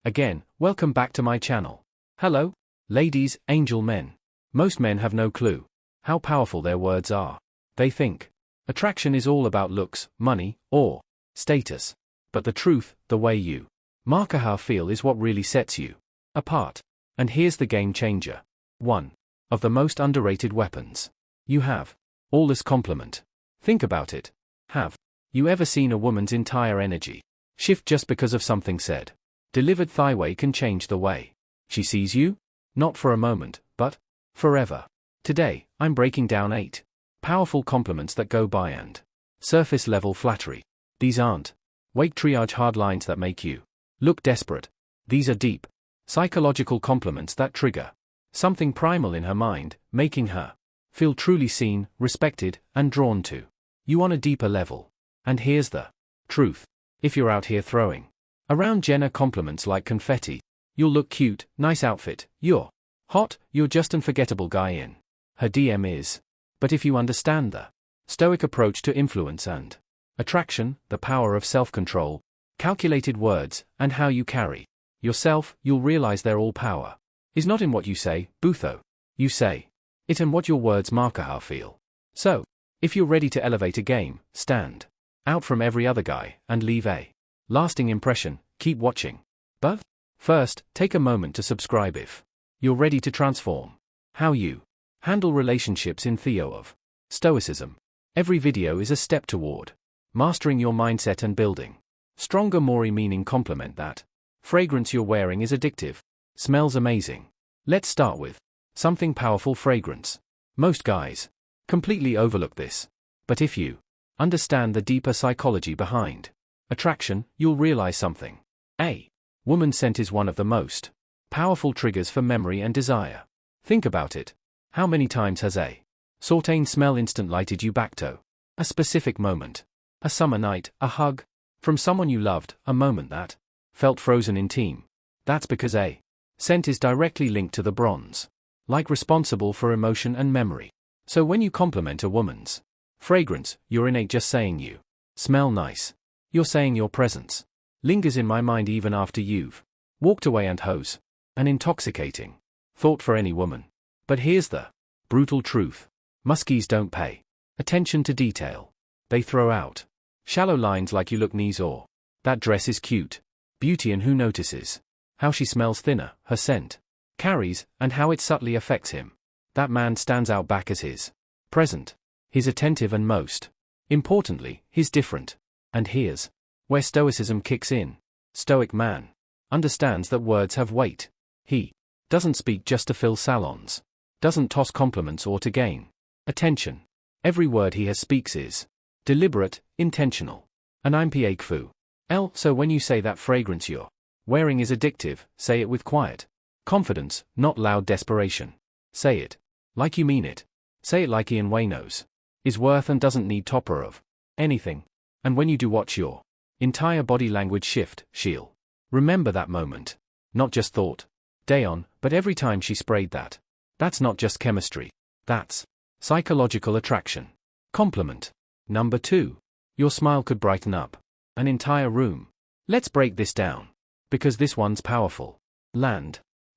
Again, welcome back to my channel. Hello, ladies, angel men. Most men have no clue how powerful their words are. They think attraction is all about looks, money, or status. But the truth, the way you mark how feel is what really sets you apart. And here's the game changer. One of the most underrated weapons you have. All this compliment. Think about it. Have you ever seen a woman's entire energy shift just because of something said? Delivered thigh can change the way she sees you, not for a moment, but forever. Today, I'm breaking down 8 powerful compliments that go by and surface level flattery. These aren't weight triage hard lines that make you look desperate. These are deep psychological compliments that trigger something primal in her mind, making her feel truly seen, respected, and drawn to you on a deeper level. And here's the truth. If you're out here throwing around Jenna compliments like confetti, you'll look cute, nice outfit, you're hot, you're just an unforgettable guy in her DM is. But if you understand the Stoic approach to influence and attraction, the power of self-control, calculated words, and how you carry yourself, you'll realize their all power is not in what you say, Butho. You say it and what your words mark how feel. So, if you're ready to elevate a game, stand out from every other guy, and leave a lasting impression, keep watching. But first, take a moment to subscribe if you're ready to transform how you handle relationships in Theo of Stoicism. Every video is a step toward mastering your mindset and building stronger, more meaning compliment. That fragrance you're wearing is addictive. Smells amazing. Let's start with something powerful: fragrance. Most guys completely overlook this. But if you understand the deeper psychology behind attraction, you'll realize something. A woman's scent is one of the most powerful triggers for memory and desire. Think about it. How many times has a certain smell instant lighted you back to a specific moment? A summer night, a hug from someone you loved, a moment that felt frozen in time. That's because a scent is directly linked to the bronze, like responsible for emotion and memory. So when you compliment a woman's fragrance, you're innate just saying you smell nice. You're saying your presence lingers in my mind even after you've walked away, and hose an intoxicating thought for any woman. But here's the brutal truth. Muskies don't pay attention to detail. They throw out shallow lines like you look knees or that dress is cute. Beauty, and who notices how she smells thinner, her scent carries, and how it subtly affects him. That man stands out back as his present. He's attentive, and most importantly, he's different. And here's where Stoicism kicks in. Stoic man understands that words have weight. He doesn't speak just to fill salons, doesn't toss compliments or to gain attention. Every word he has speaks is deliberate, intentional. And I'm Piakfu. So when you say that fragrance you're wearing is addictive, say it with quiet confidence, not loud desperation. Say it like you mean it. Say it like Ian Waynos is worth and doesn't need topper of anything. And when you do, watch your entire body language shift. She'll remember that moment. Not just thought day on, but every time she sprayed that. That's not just chemistry. That's psychological attraction. Compliment. Number 2. Your smile could brighten up an entire room. Let's break this down, because this one's powerful.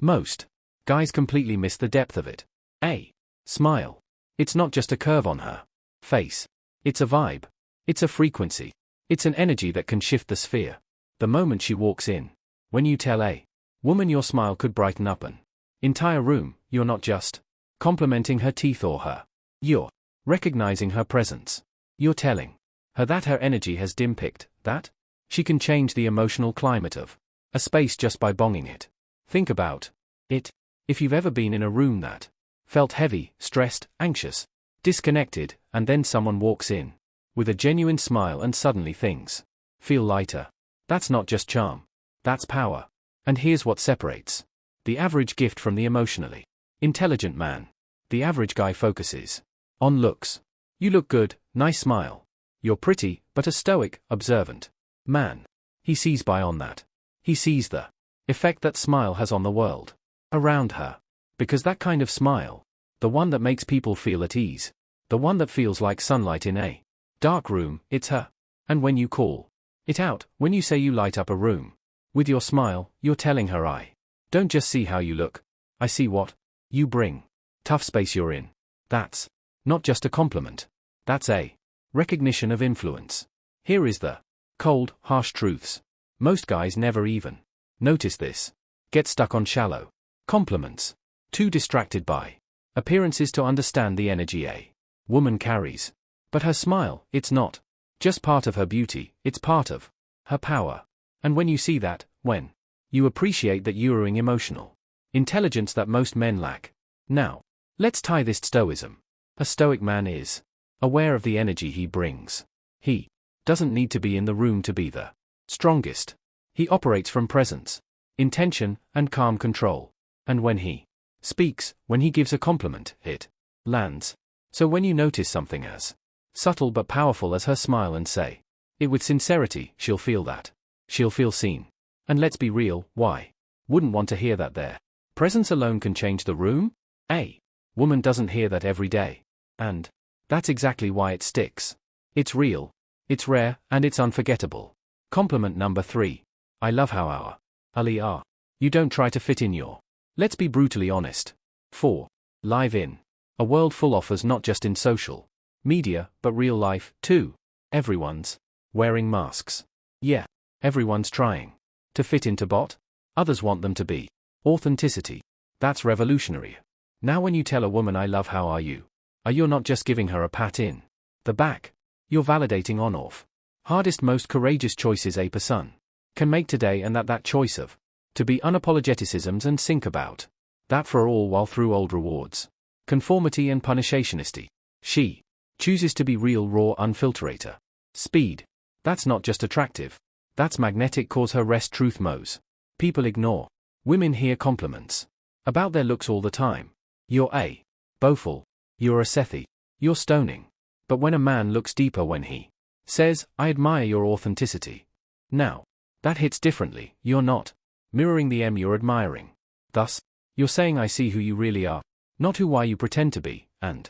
Most guys completely miss the depth of it. A smile. It's not just a curve on her face. It's a vibe. It's a frequency. It's an energy that can shift the sphere. The moment she walks in. When you tell a woman your smile could brighten up an entire room, you're not just complimenting her teeth or her. You're recognizing her presence. You're telling her that her energy has dim-picked, that she can change the emotional climate of a space just by bonging it. Think about it. If you've ever been in a room that felt heavy, stressed, anxious, disconnected, and then someone walks in with a genuine smile and suddenly things feel lighter. That's not just charm. That's power. And here's what separates the average gift from the emotionally intelligent man. The average guy focuses on looks. You look good, nice smile. You're pretty, but a stoic, observant man, he sees beyond that. He sees the effect that smile has on the world around her. Because that kind of smile, the one that makes people feel at ease, the one that feels like sunlight in a dark room, it's her. And when you call it out, when you say you light up a room With your smile, you're telling her I don't just see how you look, I see what you bring. Tough space you're in. That's not just a compliment. That's a recognition of influence. Here is the cold, harsh truths. Most guys never even notice this. Get stuck on shallow compliments. Too distracted by appearances to understand the energy a woman carries. But her smile, it's not just part of her beauty, it's part of her power. And when you see that, when you appreciate that you're emotional intelligence that most men lack. Now, let's tie this to Stoicism. A Stoic man is aware of the energy he brings. He doesn't need to be in the room to be the strongest. He operates from presence, intention, and calm control. And when he speaks, when he gives a compliment, it lands. So when you notice something as subtle but powerful as her smile and say it with sincerity, she'll feel that. She'll feel seen. And let's be real, why wouldn't want to hear that their presence alone can change the room? A woman doesn't hear that every day. And that's exactly why it sticks. It's real, it's rare, and it's unforgettable. Compliment number 3. I love how our Ali are. You don't try to fit in your. Let's be brutally honest. 4. Live in a world full offers not just in social media, but real life, too. Everyone's wearing masks. Yeah, everyone's trying to fit into bot. Others want them to be. Authenticity. That's revolutionary. Now when you tell a woman I love how are you not just giving her a pat in the back. You're validating on-off. Hardest most courageous choices a person can make today, and that choice of to be unapologeticisms and think about that for all while through old rewards. Conformity and punishationisti. She chooses to be real raw unfiltrator. Speed. That's not just attractive. That's magnetic cause her rest truth mows. People ignore. Women hear compliments about their looks all the time. You're a bowful. You're a Sethi. You're stoning. But when a man looks deeper when he says, I admire your authenticity. Now, that hits differently. You're not mirroring the M you're admiring. Thus, you're saying I see who you really are, not who you pretend to be, and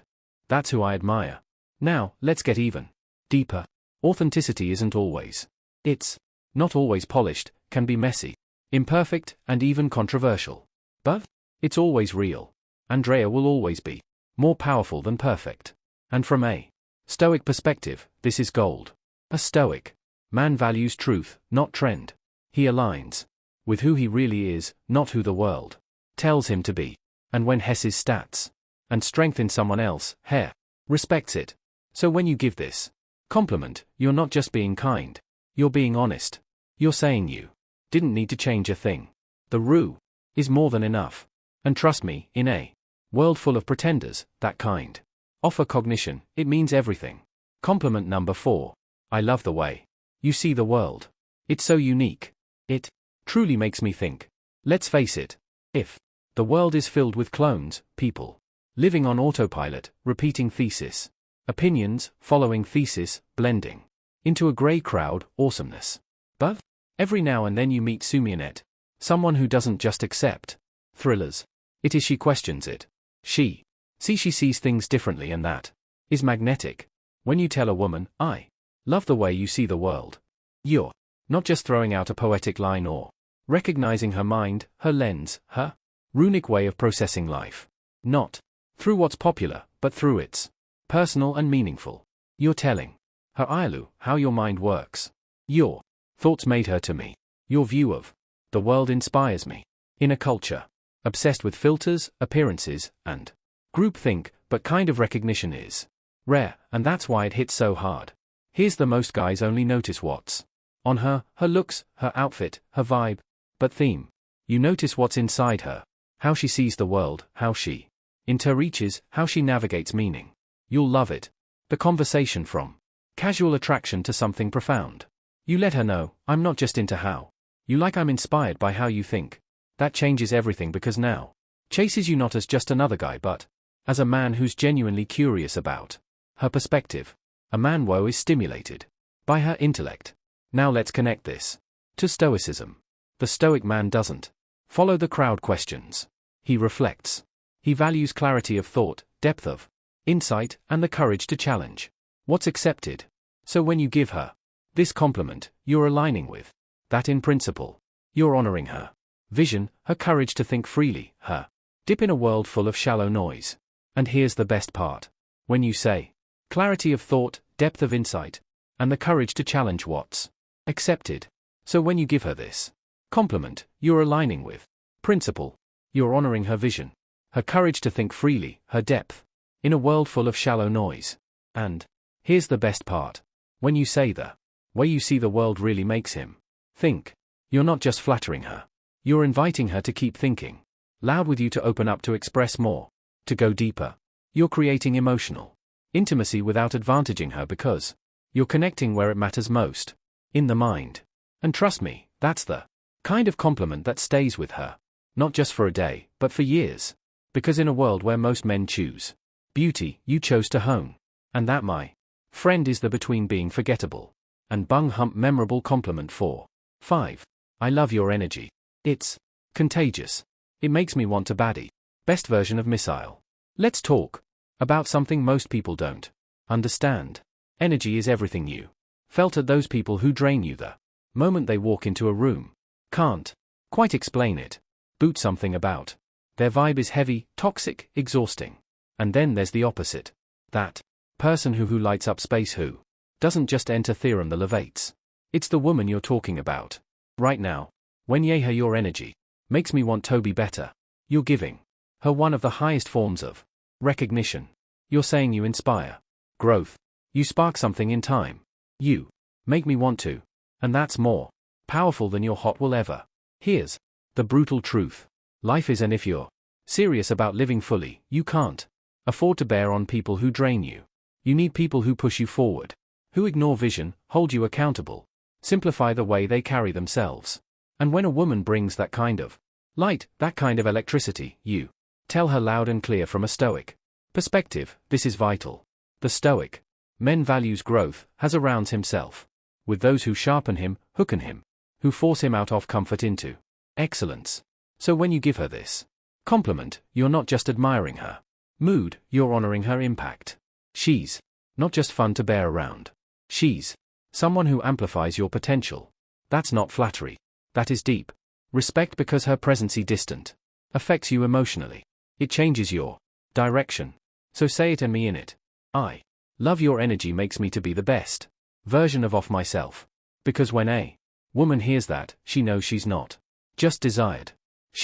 that's who I admire. Now, let's get even deeper. Authenticity isn't always. It's not always polished, can be messy, imperfect, and even controversial. But it's always real. Andrea will always be more powerful than perfect. And from a Stoic perspective, this is gold. A Stoic man values truth, not trend. He aligns with who he really is, not who the world tells him to be. And when Hess's stats and strength in someone else, Hare respects it. So when you give this compliment, you're not just being kind. You're being honest. You're saying you didn't need to change a thing. The rue is more than enough. And trust me, in a world full of pretenders, that kind offer cognition, it means everything. Compliment number 4. I love the way you see the world. It's so unique. It truly makes me think. Let's face it. If the world is filled with clones, people living on autopilot, repeating thesis, opinions, following thesis, blending into a grey crowd, awesomeness. But every now and then you meet Sumionet, someone who doesn't just accept thrillers. It is she questions it. She sees things differently, and that is magnetic. When you tell a woman, I love the way you see the world, you're not just throwing out a poetic line or recognizing her mind, her lens, her runic way of processing life. Not through what's popular, but through its personal and meaningful. You're telling her Ailu how your mind works. Your thoughts made her to me. Your view of the world inspires me. In a culture obsessed with filters, appearances, and groupthink, but kind of recognition is rare, and that's why it hits so hard. Here's the most guys only notice what's on her looks, her outfit, her vibe, but theme. You notice what's inside her, how she sees the world, how she interreaches, how she navigates meaning. You'll love it. The conversation from casual attraction to something profound. You let her know, I'm not just into how you like, I'm inspired by how you think. That changes everything, because now chases you not as just another guy, but as a man who's genuinely curious about her perspective. A man woe is stimulated by her intellect. Now let's connect this to Stoicism. The Stoic man doesn't follow the crowd questions. He reflects. He values clarity of thought, depth of insight, and the courage to challenge what's accepted. So when you give her this compliment, you're aligning with that in principle. You're honoring her vision, her courage to think freely, her dip in a world full of shallow noise. And here's the best part. When you say, clarity of thought, depth of insight, and the courage to challenge what's accepted. So when you give her this compliment, you're aligning with principle. You're honoring her vision, her courage to think freely, her depth in a world full of shallow noise. And here's the best part. When you say the way you see the world really makes him think, you're not just flattering her. You're inviting her to keep thinking loud with you, to open up, to express more, to go deeper. You're creating emotional intimacy without advantaging her, because you're connecting where it matters most, in the mind. And trust me, that's the kind of compliment that stays with her, not just for a day, but for years. Because in a world where most men choose beauty, you chose to hone. And that, my friend, is the between being forgettable and bung hump memorable compliment. 5. I love your energy. It's contagious. It makes me want to baddie. Best version of missile. Let's talk about something most people don't understand. Energy is everything you felt at those people who drain you the moment they walk into a room. Can't quite explain it. Boot something about their vibe is heavy, toxic, exhausting. And then there's the opposite. That person who lights up space, who doesn't just enter theorem the levates. It's the woman you're talking about right now. When her your energy makes me want to be better. You're giving her one of the highest forms of recognition. You're saying you inspire growth. You spark something in time. You make me want to. And that's more powerful than your hot will ever. Here's the brutal truth. Life is, and if you're serious about living fully, you can't afford to bear on people who drain you. You need people who push you forward, who ignore vision, hold you accountable, simplify the way they carry themselves. And when a woman brings that kind of light, that kind of electricity, you tell her loud and clear from a Stoic perspective, this is vital. The Stoic man values growth, has surrounds himself with those who sharpen him, hooken him, who force him out of comfort into excellence. So when you give her this compliment, you're not just admiring her mood, you're honoring her impact. She's not just fun to bear around. She's someone who amplifies your potential. That's not flattery. That is deep respect, because her presence distant affects you emotionally. It changes your direction. So say it and me in it. I love your energy makes me to be the best version of myself. Because when a woman hears that, she knows she's not just desired.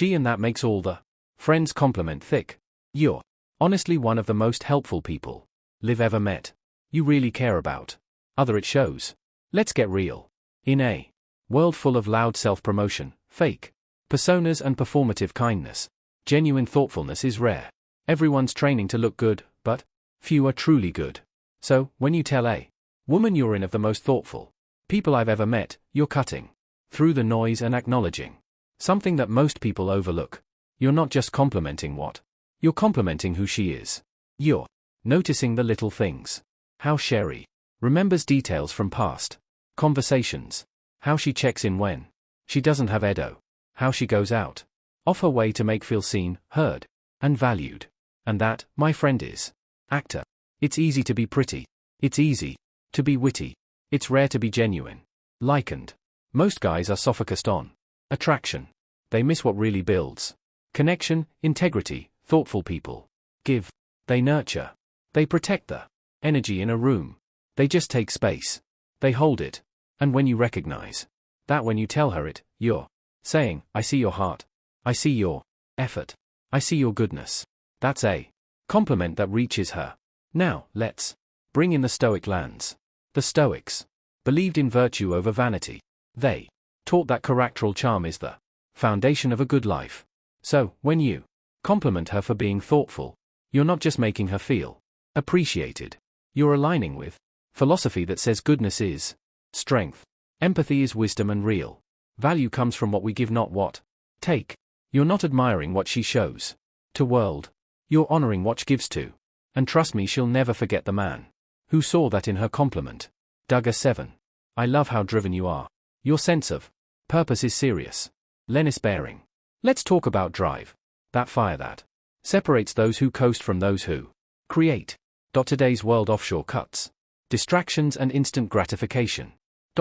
And that makes all the friends compliment thick. You're honestly one of the most helpful people Liv ever met. You really care about other, it shows. Let's get real. In a world full of loud self-promotion, fake personas and performative kindness, genuine thoughtfulness is rare. Everyone's training to look good, but few are truly good. So, when you tell a woman you're in of the most thoughtful people I've ever met, you're cutting through the noise and acknowledging something that most people overlook. You're not just complimenting what you're complimenting who she is. You're noticing the little things. How Sherry remembers details from past conversations. How she checks in when she doesn't have Edo. How she goes out of her way to make feel seen, heard, and valued. And that, my friend, is actor. It's easy to be pretty. It's easy to be witty. It's rare to be genuine. Likened. Most guys are focused on attraction. They miss what really builds connection, integrity. Thoughtful people give. They nurture. They protect the energy in a room. They just take space. They hold it. And when you recognize that, when you tell her it, you're saying, I see your heart. I see your effort. I see your goodness. That's a compliment that reaches her. Now, let's bring in the Stoic lands. The Stoics believed in virtue over vanity. They taught that characteral charm is the foundation of a good life. So, when you compliment her for being thoughtful, you're not just making her feel appreciated. You're aligning with philosophy that says goodness is strength, empathy is wisdom, and real value comes from what we give, not what take. You're not admiring what she shows to world. You're honoring what she gives to. And trust me, she'll never forget the man who saw that in her compliment. Duggar 7. I love how driven you are. Your sense of purpose is serious. Lennis Bearing. Let's talk about drive. That fire that separates those who coast from those who create. Today's world offshore cuts, distractions and instant gratification.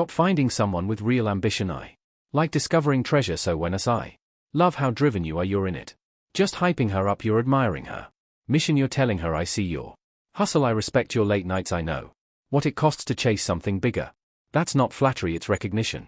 Finding someone with real ambition, I Like discovering treasure, so when I love how driven you are, you're in it. Just hyping her up, you're admiring her. Mission, you're telling her I see your hustle, I respect your late nights, I know what it costs to chase something bigger. That's not flattery, it's recognition.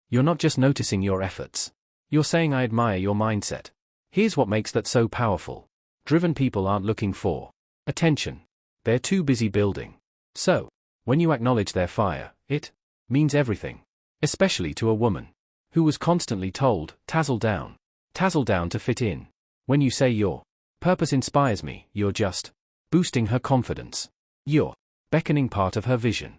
You're not just noticing your efforts. You're saying I admire your mindset. Here's what makes that so powerful. Driven people aren't looking for attention. They're too busy building. So, when you acknowledge their fire, it means everything. Especially to a woman who was constantly told, tassel down to fit in. When you say your purpose inspires me, you're just boosting her confidence. You're beckoning part of her vision.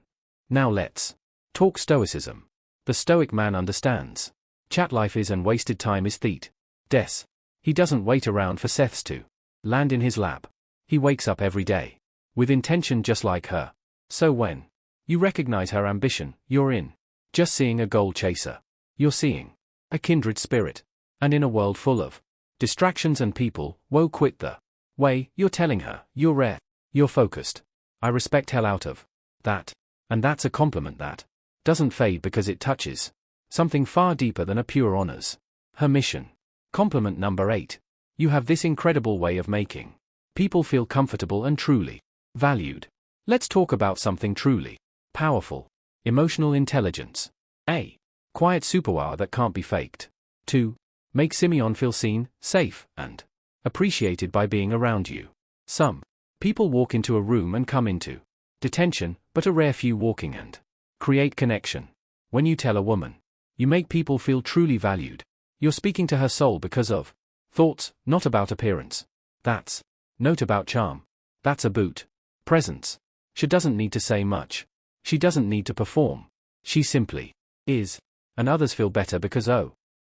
Now let's talk Stoicism. The Stoic man understands. Chat life is and wasted time is theat. Des. He doesn't wait around for Seths to land in his lap. He wakes up every day with intention, just like her. So when you recognize her ambition, you're in just seeing a goal chaser. You're seeing a kindred spirit. And in a world full of distractions and people, whoa, quit the way, you're telling her, you're rare, you're focused. I respect hell out of that. And that's a compliment that doesn't fade because it touches something far deeper than a pure honors her mission. Compliment number 8. You have this incredible way of making people feel comfortable and truly valued. Let's talk about something truly powerful. Emotional intelligence. A quiet superpower that can't be faked. 2. Make Simeon feel seen, safe, and appreciated by being around you. Some people walk into a room and come into detention, but a rare few walking and create connection. When you tell a woman you make people feel truly valued, you're speaking to her soul because of thoughts, not about appearance. That's note about charm. That's a boot. Presence. She doesn't need to say much. She doesn't need to perform. She simply is. And others feel better because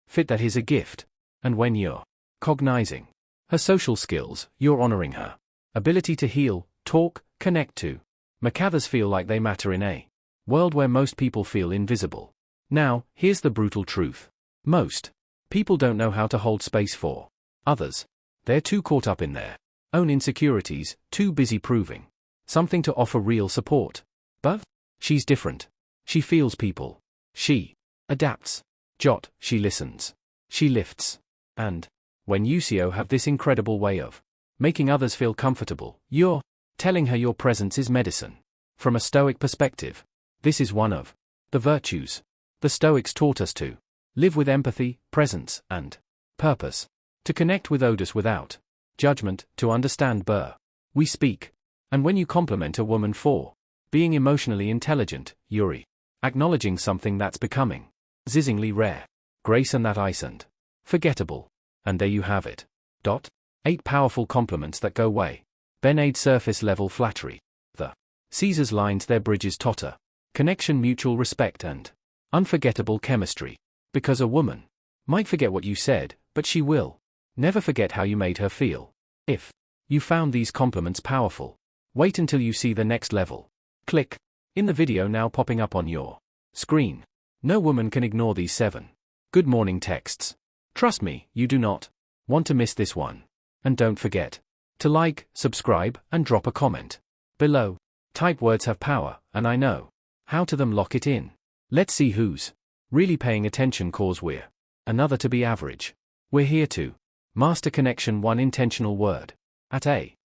fit that is a gift. And when you're cognizing her social skills, you're honoring her ability to heal, talk, connect to make others feel like they matter in a world where most people feel invisible. Now, here's the brutal truth. Most people don't know how to hold space for others. They're too caught up in their own insecurities, too busy proving something to offer real support. But she's different. She feels people. She adapts. She listens. She lifts. And when you have this incredible way of making others feel comfortable, you're telling her your presence is medicine. From a Stoic perspective, this is one of the virtues the Stoics taught us to live with empathy, presence, and purpose, to connect with others without judgment, to understand we speak. And when you compliment a woman for being emotionally intelligent, you're acknowledging something that's becoming zizzingly rare. Grace and that ice and forgettable. And there you have it. 8 powerful compliments that go way. Benade surface level flattery. The Caesar's lines their bridges totter. Connection, mutual respect, and unforgettable chemistry. Because a woman might forget what you said, but she will never forget how you made her feel. If you found these compliments powerful, wait until you see the next level. Click in the video now popping up on your screen. No woman can ignore these 7 good morning texts. Trust me, you do not want to miss this one. And don't forget to like, subscribe, and drop a comment below. Type words have power, and I know how to them lock it in. Let's see who's really paying attention, cause we're another to be average. We're here to master connection, one intentional word at a